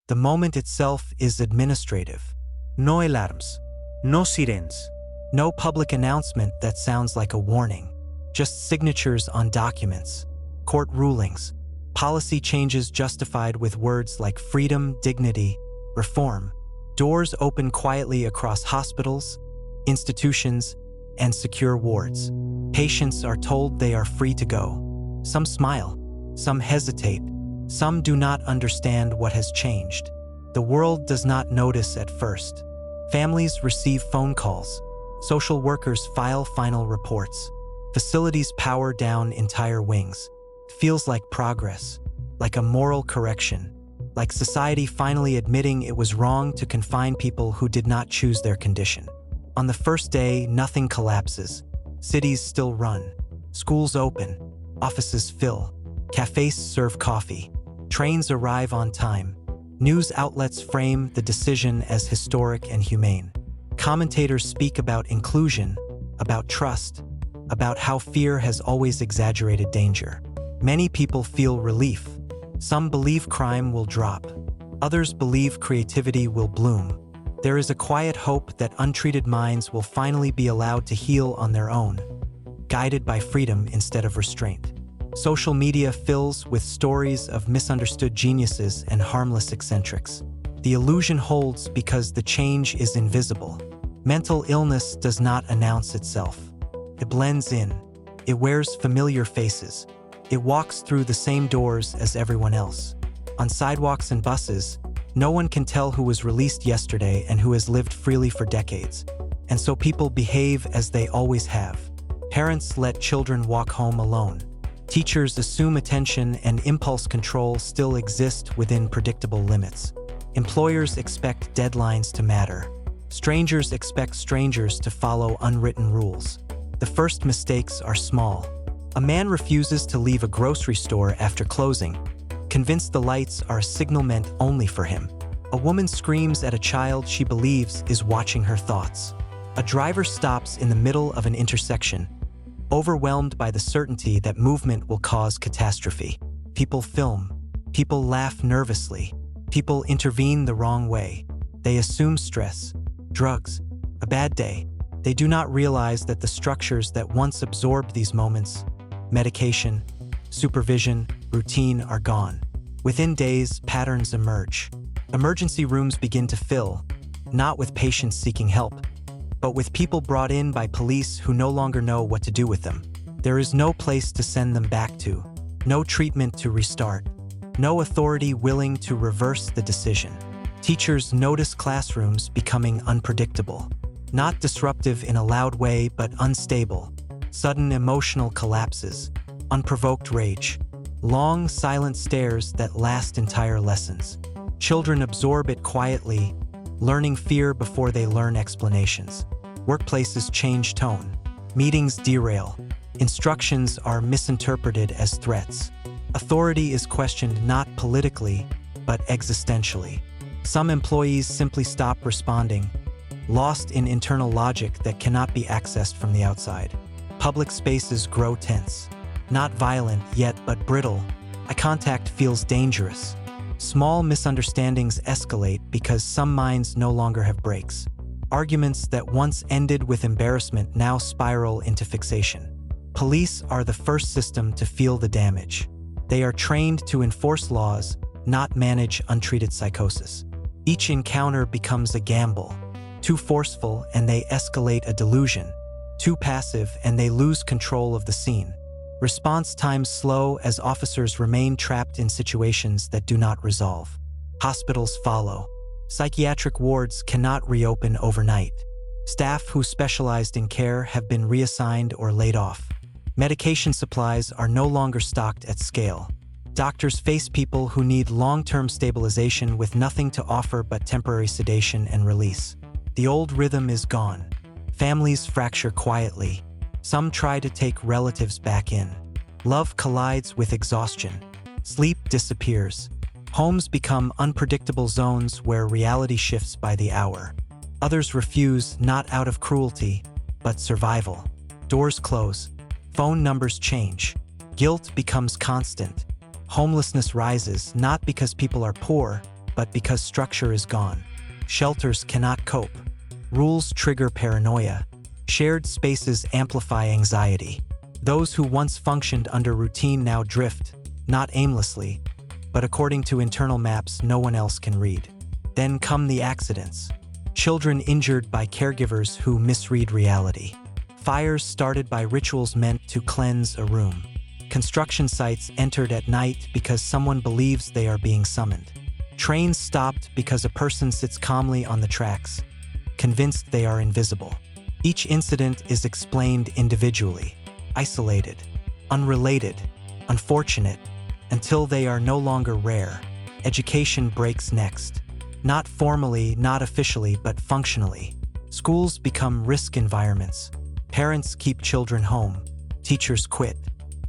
The moment itself is administrative. No alarms, no sirens. No public announcement that sounds like a warning. Just signatures on documents, court rulings, policy changes justified with words like freedom, dignity, reform. Doors open quietly across hospitals, institutions, and secure wards. Patients are told they are free to go. Some smile, some hesitate, some do not understand what has changed. The world does not notice at first. Families receive phone calls. Social workers file final reports. Facilities power down entire wings. It feels like progress, like a moral correction, like society finally admitting it was wrong to confine people who did not choose their condition. On the first day, nothing collapses. Cities still run. Schools open. Offices fill. Cafes serve coffee. Trains arrive on time. News outlets frame the decision as historic and humane. Commentators speak about inclusion, about trust, about how fear has always exaggerated danger. Many people feel relief. Some believe crime will drop. Others believe creativity will bloom. There is a quiet hope that untreated minds will finally be allowed to heal on their own, guided by freedom instead of restraint. Social media fills with stories of misunderstood geniuses and harmless eccentrics. The illusion holds because the change is invisible. Mental illness does not announce itself. It blends in. It wears familiar faces. It walks through the same doors as everyone else. On sidewalks and buses, no one can tell who was released yesterday and who has lived freely for decades. And so people behave as they always have. Parents let children walk home alone. Teachers assume attention and impulse control still exist within predictable limits. Employers expect deadlines to matter. Strangers expect strangers to follow unwritten rules. The first mistakes are small. A man refuses to leave a grocery store after closing, convinced the lights are a signal meant only for him. A woman screams at a child she believes is watching her thoughts. A driver stops in the middle of an intersection, overwhelmed by the certainty that movement will cause catastrophe. People film. People laugh nervously. People intervene the wrong way. They assume stress, drugs, a bad day. They do not realize that the structures that once absorbed these moments, medication, supervision, routine, are gone. Within days, patterns emerge. Emergency rooms begin to fill, not with patients seeking help, but with people brought in by police who no longer know what to do with them. There is no place to send them back to, no treatment to restart, no authority willing to reverse the decision. Teachers notice classrooms becoming unpredictable, not disruptive in a loud way, but unstable. Sudden emotional collapses, unprovoked rage, long, silent stares that last entire lessons. Children absorb it quietly, learning fear before they learn explanations. Workplaces change tone. Meetings derail. Instructions are misinterpreted as threats. Authority is questioned not politically, but existentially. Some employees simply stop responding, lost in internal logic that cannot be accessed from the outside. Public spaces grow tense. Not violent yet, but brittle. Eye contact feels dangerous. Small misunderstandings escalate because some minds no longer have brakes. Arguments that once ended with embarrassment now spiral into fixation. Police are the first system to feel the damage. They are trained to enforce laws, not manage untreated psychosis. Each encounter becomes a gamble. Too forceful and they escalate a delusion. Too passive and they lose control of the scene. Response times slow as officers remain trapped in situations that do not resolve. Hospitals follow. Psychiatric wards cannot reopen overnight. Staff who specialized in care have been reassigned or laid off. Medication supplies are no longer stocked at scale. Doctors face people who need long-term stabilization with nothing to offer but temporary sedation and release. The old rhythm is gone. Families fracture quietly. Some try to take relatives back in. Love collides with exhaustion. Sleep disappears. Homes become unpredictable zones where reality shifts by the hour. Others refuse, not out of cruelty, but survival. Doors close. Phone numbers change. Guilt becomes constant. Homelessness rises not because people are poor, but because structure is gone. Shelters cannot cope. Rules trigger paranoia. Shared spaces amplify anxiety. Those who once functioned under routine now drift, not aimlessly, but according to internal maps no one else can read. Then come the accidents. Children injured by caregivers who misread reality. Fires started by rituals meant to cleanse a room. Construction sites entered at night because someone believes they are being summoned. Trains stopped because a person sits calmly on the tracks, convinced they are invisible. Each incident is explained individually, isolated, unrelated, unfortunate, until they are no longer rare. Education breaks next. Not formally, not officially, but functionally. Schools become risk environments. Parents keep children home. Teachers quit.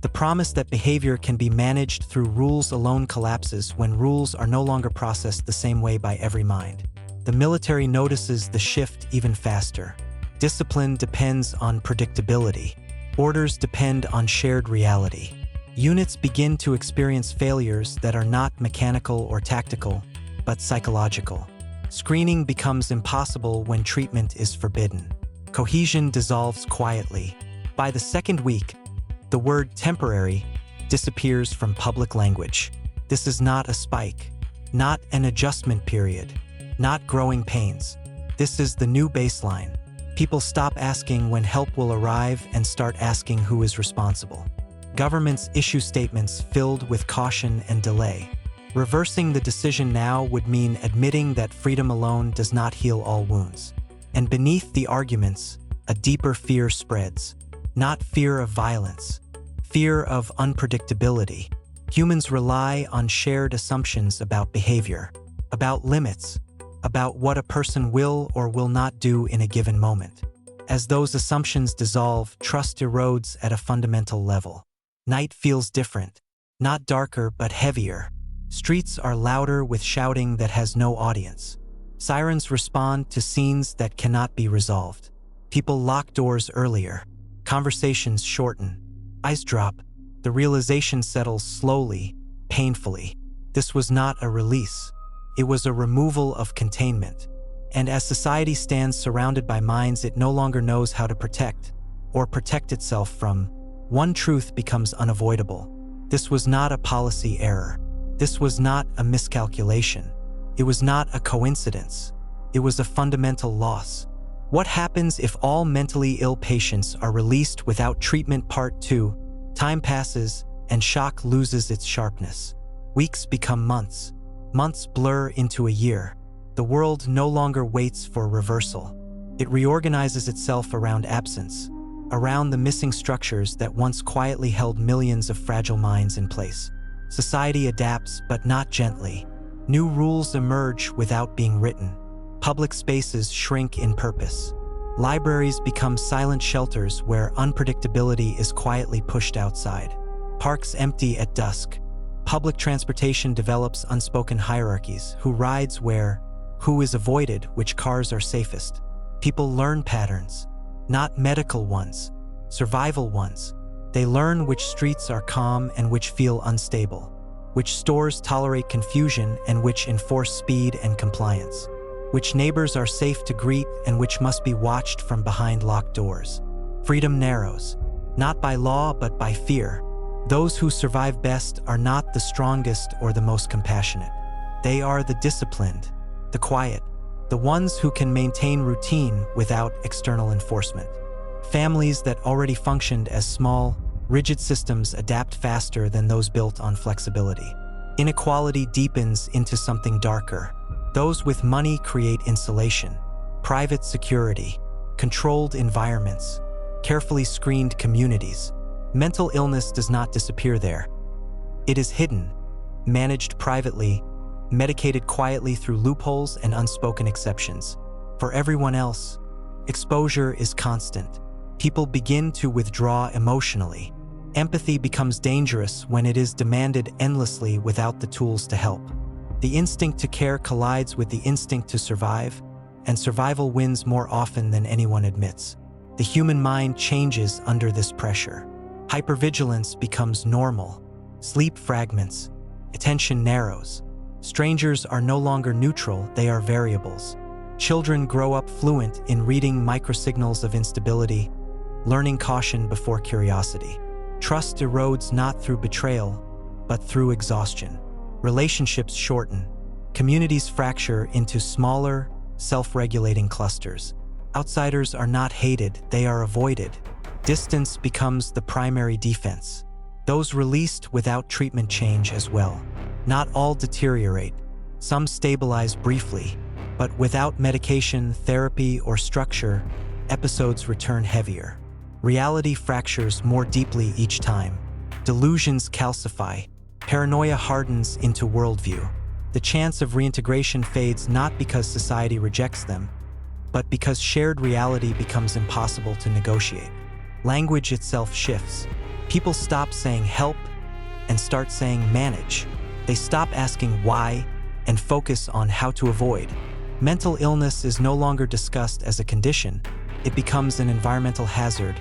The promise that behavior can be managed through rules alone collapses when rules are no longer processed the same way by every mind. The military notices the shift even faster. Discipline depends on predictability. Orders depend on shared reality. Units begin to experience failures that are not mechanical or tactical, but psychological. Screening becomes impossible when treatment is forbidden. Cohesion dissolves quietly. By the second week, the word temporary disappears from public language. This is not a spike, not an adjustment period, not growing pains. This is the new baseline. People stop asking when help will arrive and start asking who is responsible. Governments issue statements filled with caution and delay. Reversing the decision now would mean admitting that freedom alone does not heal all wounds. And beneath the arguments, a deeper fear spreads. Not fear of violence, fear of unpredictability. Humans rely on shared assumptions about behavior, about limits, about what a person will or will not do in a given moment. As those assumptions dissolve, trust erodes at a fundamental level. Night feels different, not darker but heavier. Streets are louder with shouting that has no audience. Sirens respond to scenes that cannot be resolved. People lock doors earlier. Conversations shorten. Eyes drop. The realization settles slowly, painfully. This was not a release. It was a removal of containment. And as society stands surrounded by minds it no longer knows how to protect, or protect itself from, one truth becomes unavoidable. This was not a policy error. This was not a miscalculation. It was not a coincidence. It was a fundamental loss. What happens if all mentally ill patients are released without treatment? Part 2. Time passes, and shock loses its sharpness. Weeks become months. Months blur into a year. The world no longer waits for reversal. It reorganizes itself around absence, around the missing structures that once quietly held millions of fragile minds in place. Society adapts, but not gently. New rules emerge without being written. Public spaces shrink in purpose. Libraries become silent shelters where unpredictability is quietly pushed outside. Parks empty at dusk. Public transportation develops unspoken hierarchies: who rides where, who is avoided, which cars are safest. People learn patterns, not medical ones, survival ones. They learn which streets are calm and which feel unstable, which stores tolerate confusion and which enforce speed and compliance, which neighbors are safe to greet and which must be watched from behind locked doors. Freedom narrows, not by law but by fear. Those who survive best are not the strongest or the most compassionate. They are the disciplined, the quiet, the ones who can maintain routine without external enforcement. Families that already functioned as small, rigid systems adapt faster than those built on flexibility. Inequality deepens into something darker. Those with money create insulation, private security, controlled environments, carefully screened communities. Mental illness does not disappear there. It is hidden, managed privately, medicated quietly through loopholes and unspoken exceptions. For everyone else, exposure is constant. People begin to withdraw emotionally. Empathy becomes dangerous when it is demanded endlessly without the tools to help. The instinct to care collides with the instinct to survive, and survival wins more often than anyone admits. The human mind changes under this pressure. Hypervigilance becomes normal. Sleep fragments. Attention narrows. Strangers are no longer neutral, they are variables. Children grow up fluent in reading microsignals of instability, learning caution before curiosity. Trust erodes not through betrayal, but through exhaustion. Relationships shorten. Communities fracture into smaller, self-regulating clusters. Outsiders are not hated, they are avoided. Distance becomes the primary defense. Those released without treatment change as well. Not all deteriorate. Some stabilize briefly, but without medication, therapy, or structure, episodes return heavier. Reality fractures more deeply each time. Delusions calcify. Paranoia hardens into worldview. The chance of reintegration fades not because society rejects them, but because shared reality becomes impossible to negotiate. Language itself shifts. People stop saying help and start saying manage. They stop asking why and focus on how to avoid. Mental illness is no longer discussed as a condition. It becomes an environmental hazard,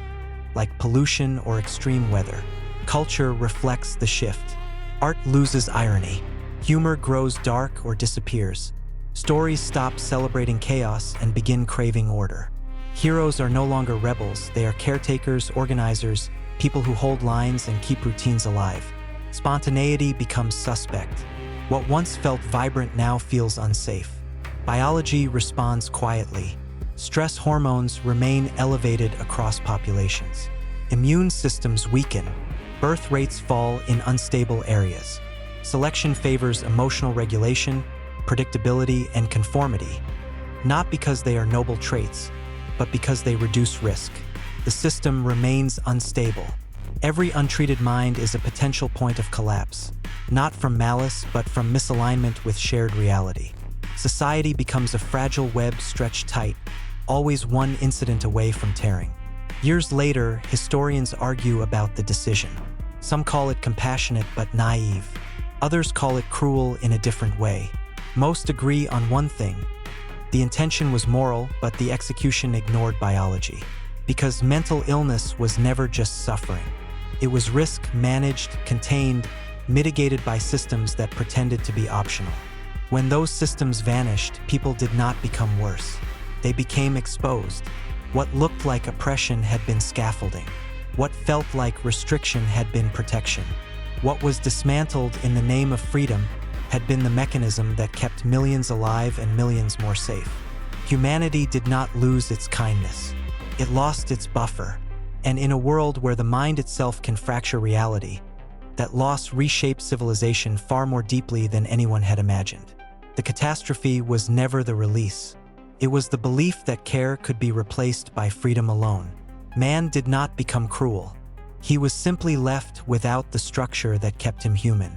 like pollution or extreme weather. Culture reflects the shift. Art loses irony. Humor grows dark or disappears. Stories stop celebrating chaos and begin craving order. Heroes are no longer rebels, they are caretakers, organizers, people who hold lines and keep routines alive. Spontaneity becomes suspect. What once felt vibrant now feels unsafe. Biology responds quietly. Stress hormones remain elevated across populations. Immune systems weaken. Birth rates fall in unstable areas. Selection favors emotional regulation, predictability, and conformity, not because they are noble traits, but because they reduce risk. The system remains unstable. Every untreated mind is a potential point of collapse, not from malice, but from misalignment with shared reality. Society becomes a fragile web stretched tight, always one incident away from tearing. Years later, historians argue about the decision. Some call it compassionate but naive. Others call it cruel in a different way. Most agree on one thing. The intention was moral, but the execution ignored biology. Because mental illness was never just suffering. It was risk managed, contained, mitigated by systems that pretended to be optional. When those systems vanished, people did not become worse. They became exposed. What looked like oppression had been scaffolding. What felt like restriction had been protection. What was dismantled in the name of freedom had been the mechanism that kept millions alive and millions more safe. Humanity did not lose its kindness. It lost its buffer. And in a world where the mind itself can fracture reality, that loss reshaped civilization far more deeply than anyone had imagined. The catastrophe was never the release. It was the belief that care could be replaced by freedom alone. Man did not become cruel. He was simply left without the structure that kept him human.